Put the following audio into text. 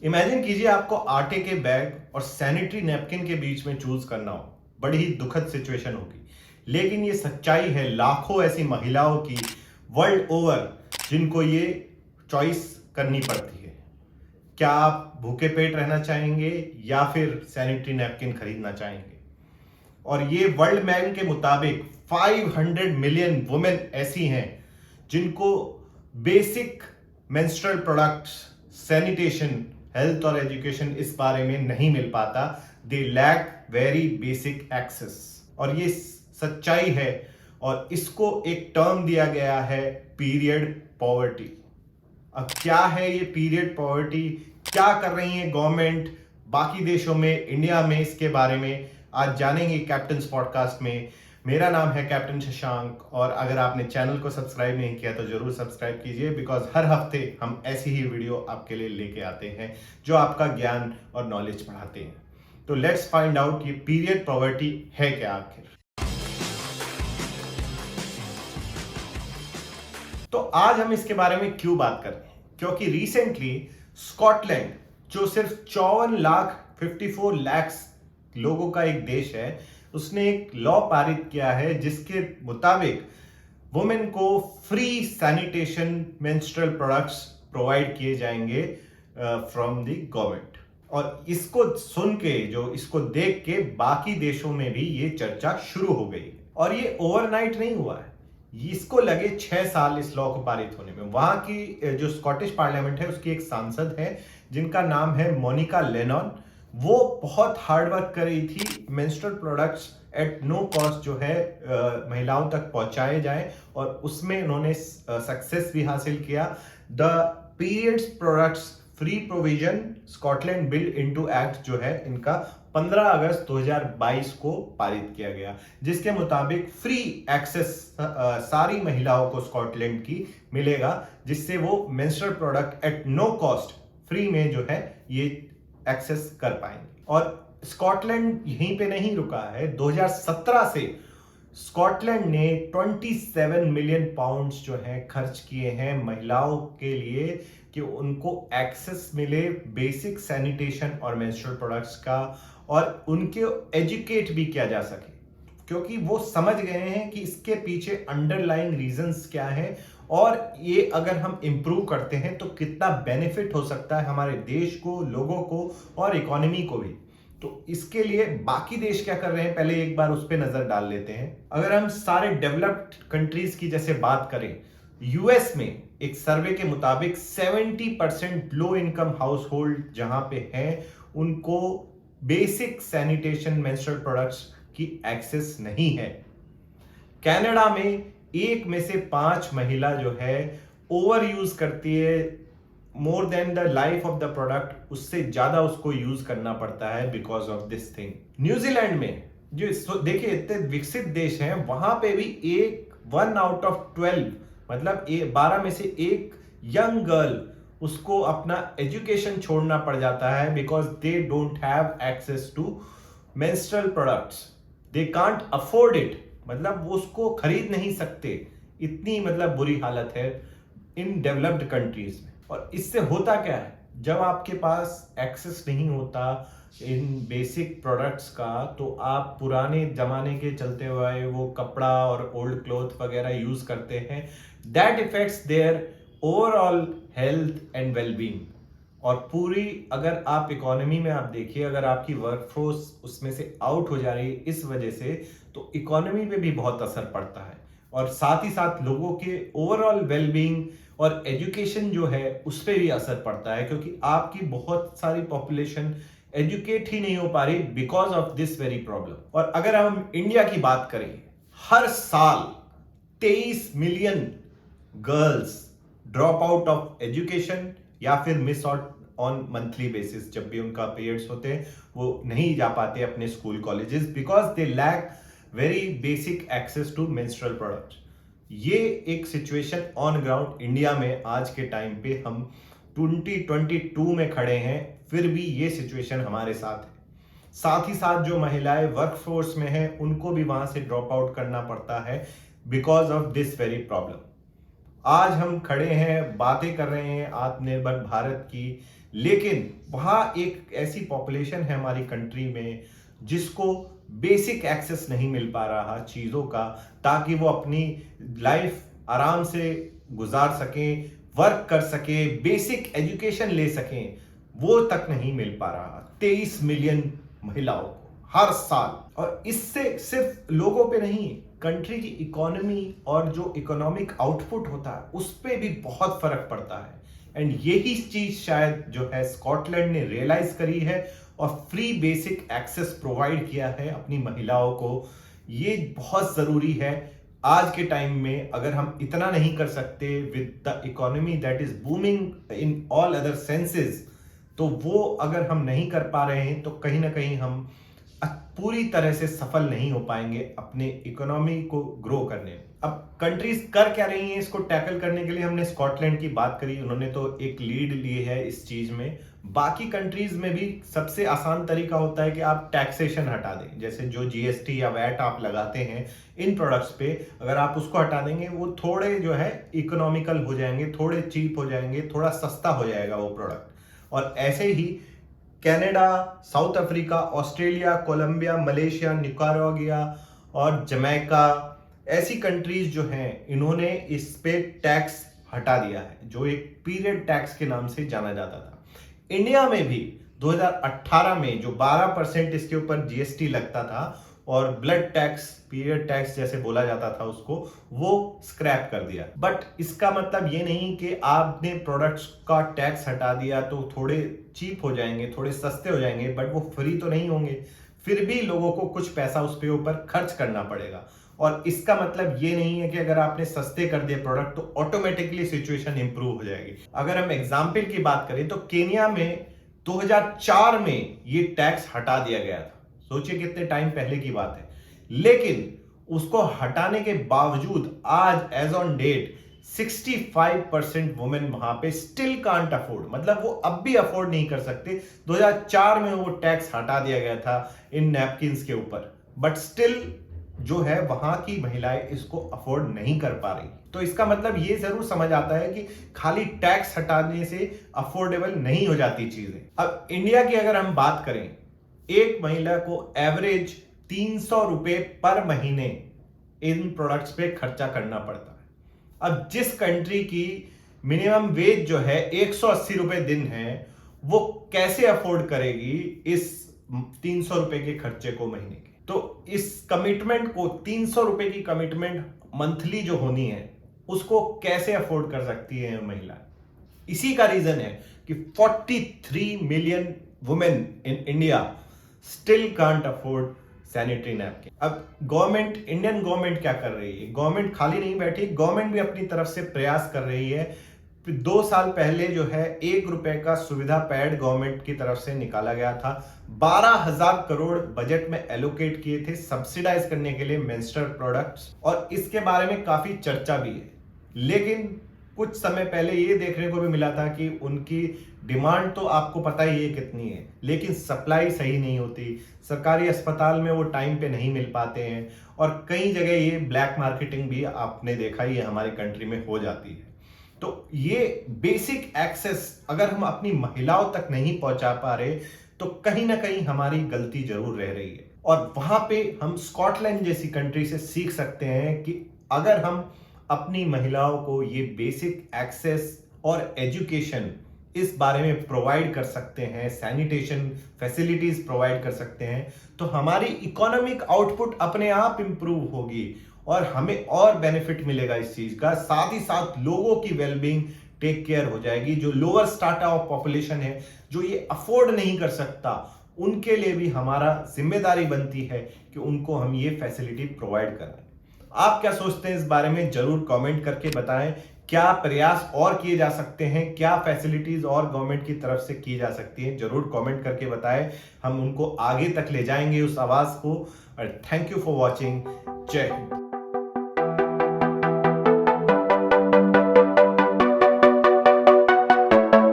Imagine कीजिए आपको आटे के बैग और सैनिटरी नैपकिन के बीच में चूज करना हो। बड़ी ही दुखद सिचुएशन होगी, लेकिन ये सच्चाई है लाखों ऐसी महिलाओं की वर्ल्ड ओवर जिनको ये चॉइस करनी पड़ती है। क्या आप भूखे पेट रहना चाहेंगे या फिर सैनिटरी नैपकिन खरीदना चाहेंगे? और ये वर्ल्ड बैंक के मुताबिक 500 मिलियन वुमेन ऐसी हैं जिनको basic menstrual products, sanitation, health और एजुकेशन इस बारे में नहीं मिल पाता। They lack very basic access, और ये सच्चाई है। और इसको एक टर्म दिया गया है, पीरियड पॉवर्टी। अब क्या है ये पीरियड पॉवर्टी? क्या कर रही है गवर्नमेंट बाकी देशों में, इंडिया में, इसके बारे में आज जानेंगे कैप्टन पॉडकास्ट में। मेरा नाम है कैप्टन शशांक, और अगर आपने चैनल को सब्सक्राइब नहीं किया तो जरूर सब्सक्राइब कीजिए, बिकॉज हर हफ्ते हम ऐसी ही वीडियो आपके लिए लेके आते हैं जो आपका ज्ञान और नॉलेज बढ़ाते हैं। तो लेट्स फाइंड आउट ये पीरियड पॉवर्टी है क्या आखिर। तो आज हम इसके बारे में क्यों बात कर रहे हैं? क्योंकि रिसेंटली स्कॉटलैंड, जो सिर्फ 54 लाख लोगों का एक देश है, उसने एक लॉ पारित किया है जिसके मुताबिक वुमेन को free sanitation menstrual products provide किए जाएंगे फ्रॉम द गवर्नमेंट। और इसको सुन के, जो इसको देख के बाकी देशों में भी ये चर्चा शुरू हो गई। और ये ओवरनाइट नहीं हुआ है, इसको लगे 6 साल इस लॉ को पारित होने में। वहां की जो स्कॉटिश पार्लियामेंट है, उसकी एक सांसद है जिनका नाम है मोनिका लेनॉन। वो बहुत हार्ड वर्क कर रही थी, menstrual products at no cost जो है महिलाओं तक पहुंचाए जाए, और उसमें उन्होंने सक्सेस भी हासिल किया। The periods products free provision Scotland bill into act जो है इनका 15 अगस्त 2022 को पारित किया गया, जिसके मुताबिक फ्री एक्सेस सारी महिलाओं को स्कॉटलैंड की मिलेगा, जिससे वो menstrual product at no cost free में जो है ये एक्सेस कर पाएंगे। और स्कॉटलैंड यहीं पे नहीं रुका है। 2017 से स्कॉटलैंड ने 27 मिलियन पाउंड्स जो है खर्च किए हैं महिलाओं के लिए कि उनको एक्सेस मिले बेसिक सैनिटेशन और मेंस्ट्रुअल प्रोडक्ट्स का, और उनके एजुकेट भी किया जा सके, क्योंकि वो समझ गए हैं कि इसके पीछे अंडरलाइंग रीजंस क्या है, और ये अगर हम इंप्रूव करते हैं तो कितना बेनिफिट हो सकता है हमारे देश को, लोगों को और इकोनॉमी को भी। तो इसके लिए बाकी देश क्या कर रहे हैं, पहले एक बार उस पर नजर डाल लेते हैं। अगर हम सारे डेवलप्ड कंट्रीज की जैसे बात करें, यूएस में एक सर्वे के मुताबिक 70% लो इनकम हाउस होल्ड जहां पे हैं, उनको बेसिक सैनिटेशन मेंस्ट्रुअल प्रोडक्ट्स की एक्सेस नहीं है। कनाडा में 1 में से 5 महिला जो है ओवर यूज करती है, more than the life of the product, उससे ज्यादा उसको यूज करना पड़ता है because of this thing. New Zealand में जो देखिए इतने विकसित देश हैं, वहां पे भी 1 आउट ऑफ 12, मतलब 12 में से 1 यंग गर्ल, उसको अपना एजुकेशन छोड़ना पड़ जाता है because they don't have access to menstrual products. They can't afford it, मतलब वो उसको खरीद नहीं सकते। इतनी मतलब बुरी हालत है इन डेवलप्ड कंट्रीज में। और इससे होता क्या है, जब आपके पास एक्सेस नहीं होता इन बेसिक प्रोडक्ट्स का, तो आप पुराने जमाने के चलते हुए वो कपड़ा और ओल्ड क्लॉथ वगैरह यूज करते हैं। That effects their overall health and wellbeing. और पूरी, अगर आप इकोनॉमी में आप देखिए, अगर आपकी वर्कफोर्स उसमें से आउट हो जा रही है इस वजह से, तो इकोनॉमी पे भी बहुत असर पड़ता है, और साथ ही साथ लोगों के ओवरऑल वेलबींग और एजुकेशन जो है उस पर भी असर पड़ता है, क्योंकि आपकी बहुत सारी पॉपुलेशन एजुकेट ही नहीं हो पा रही because of this very problem. और अगर हम इंडिया की बात करें, हर साल 23 million girls drop out of education या फिर miss out on monthly basis. जब भी उनका पीरियड्स होते हैं वो नहीं जा पाते अपने school colleges because they lack very basic access to menstrual products. ये एक सिचुएशन ऑन ग्राउंड इंडिया में आज के टाइम पे हम 2022 में खड़े हैं, फिर भी ये सिचुएशन हमारे साथ है। साथ ही साथ जो महिलाएं वर्कफोर्स में हैं, उनको भी वहां से ड्रॉप आउट करना पड़ता है because of this very problem. आज हम खड़े हैं, बातें कर रहे हैं आत्मनिर्भर भारत की, लेकिन वहाँ एक ऐसी पॉपुलेशन है हमारी कंट्री में जिसको बेसिक एक्सेस नहीं मिल पा रहा चीज़ों का, ताकि वो अपनी लाइफ आराम से गुजार सकें, वर्क कर सकें, बेसिक एजुकेशन ले सकें, वो तक नहीं मिल पा रहा 23 मिलियन महिलाओं को हर साल। और इससे सिर्फ लोगों पे नहीं, कंट्री की इकोनॉमी और जो इकोनॉमिक आउटपुट होता है उस पे भी बहुत फर्क पड़ता है। एंड यही चीज शायद जो है स्कॉटलैंड ने रियलाइज करी है और फ्री बेसिक एक्सेस प्रोवाइड किया है अपनी महिलाओं को। ये बहुत जरूरी है आज के टाइम में। अगर हम इतना नहीं कर सकते with the economy that is booming in all other senses, तो वो अगर हम नहीं कर पा रहे हैं तो कहीं ना कहीं हम पूरी तरह से सफल नहीं हो पाएंगे अपने इकोनॉमी को ग्रो करने में। अब कंट्रीज कर क्या रही हैं इसको टैकल करने के लिए? हमने स्कॉटलैंड की बात करी, उन्होंने तो एक लीड ली है इस चीज में। बाकी कंट्रीज में भी सबसे आसान तरीका होता है कि आप टैक्सेशन हटा दें। जैसे जो जीएसटी या वैट आप लगाते हैं इन प्रोडक्ट्स पे, अगर आप उसको हटा देंगे वो थोड़े जो है इकोनॉमिकल हो जाएंगे, थोड़े चीप हो जाएंगे, थोड़ा सस्ता हो जाएगा वो प्रोडक्ट। और ऐसे ही Canada, South Africa, Australia, Colombia, Malaysia, Nicaragua और जमैका, ऐसी कंट्रीज जो हैं इन्होंने इस पे टैक्स हटा दिया है, जो एक पीरियड टैक्स के नाम से जाना जाता था। इंडिया में भी 2018 में जो 12% इसके ऊपर जीएसटी लगता था और ब्लड टैक्स, पीरियड टैक्स जैसे बोला जाता था उसको, वो स्क्रैप कर दिया। बट इसका मतलब ये नहीं कि आपने प्रोडक्ट्स का टैक्स हटा दिया तो थोड़े चीप हो जाएंगे, थोड़े सस्ते हो जाएंगे, बट वो फ्री तो नहीं होंगे। फिर भी लोगों को कुछ पैसा उस पे ऊपर खर्च करना पड़ेगा। और इसका मतलब ये नहीं है कि अगर आपने सस्ते कर दिए प्रोडक्ट तो ऑटोमेटिकली सिचुएशन इंप्रूव हो जाएगी। अगर हम एग्जाम्पल की बात करें तो केन्या में 2004 में ये टैक्स हटा दिया गया था। सोचिए कितने टाइम पहले की बात है। लेकिन उसको हटाने के बावजूद आज एज ऑन डेट 65% वुमेन वहां पे स्टिल कांट अफोर्ड, मतलब वो अब भी अफोर्ड नहीं कर सकते। 2004 में वो टैक्स हटा दिया गया था इन नैपकिन्स के ऊपर, बट स्टिल जो है वहां की महिलाएं इसको अफोर्ड नहीं कर पा रही। तो इसका मतलब ये जरूर समझ आता है कि खाली टैक्स हटाने से अफोर्डेबल नहीं हो जाती चीजें। अब इंडिया की अगर हम बात करें, एक महिला को एवरेज 300 रुपए पर महीने इन प्रोडक्ट्स पे खर्चा करना पड़ता है। अब जिस कंट्री की मिनिमम वेज जो है 180 रुपए दिन है, वो कैसे अफोर्ड करेगी इस 300 रुपए के खर्चे को महीने के? तो इस कमिटमेंट को, 300 रुपए की कमिटमेंट मंथली जो होनी है, उसको कैसे अफोर्ड कर सकती है महिला? इसी का रीजन है कि 43 million women in India still can't afford sanitary napkin. अब गवर्नमेंट, इंडियन गवर्नमेंट क्या कर रही है? गवर्नमेंट खाली नहीं बैठी, गवर्नमेंट भी अपनी तरफ से प्रयास कर रही है। 2 साल पहले जो है 1 रुपए का सुविधा पैड गवर्नमेंट की तरफ से निकाला गया था। 12,000 करोड़ बजट में एलोकेट किए थे सब्सिडाइज करने के लिए मेंस्ट्रुअल प्रोडक्ट्स, और इसके बारे में काफी चर्चा भी है। लेकिन कुछ समय पहले ये देखने को भी मिला था कि उनकी डिमांड तो आपको पता ही है कितनी है, लेकिन सप्लाई सही नहीं होती। सरकारी अस्पताल में वो टाइम पे नहीं मिल पाते हैं, और कई जगह ये ब्लैक मार्केटिंग भी आपने देखा ही है हमारी कंट्री में हो जाती है। तो ये बेसिक एक्सेस अगर हम अपनी महिलाओं तक नहीं पहुंचा पा रहे तो कहीं ना कहीं हमारी गलती जरूर रह रही है। और वहां पे हम स्कॉटलैंड जैसी कंट्री से सीख सकते हैं कि अगर हम अपनी महिलाओं को ये बेसिक एक्सेस और एजुकेशन इस बारे में प्रोवाइड कर सकते हैं, सैनिटेशन फैसिलिटीज प्रोवाइड कर सकते हैं, तो हमारी इकोनॉमिक आउटपुट अपने आप इंप्रूव होगी और हमें और बेनिफिट मिलेगा इस चीज का। साथ ही साथ लोगों की वेलबींग टेक केयर हो जाएगी। जो लोअर स्ट्राटा ऑफ पॉपुलेशन है, जो ये अफोर्ड नहीं कर सकता, उनके लिए भी हमारा जिम्मेदारी बनती है कि उनको हम ये फैसिलिटी प्रोवाइड करें। आप क्या सोचते हैं इस बारे में? जरूर कमेंट करके बताएं। क्या प्रयास और किए जा सकते हैं? क्या फैसिलिटीज और गवर्नमेंट की तरफ से की जा सकती है? जरूर कमेंट करके बताएं। हम उनको आगे तक ले जाएंगे उस आवाज को। और थैंक यू फॉर वॉचिंग। जय हिंद।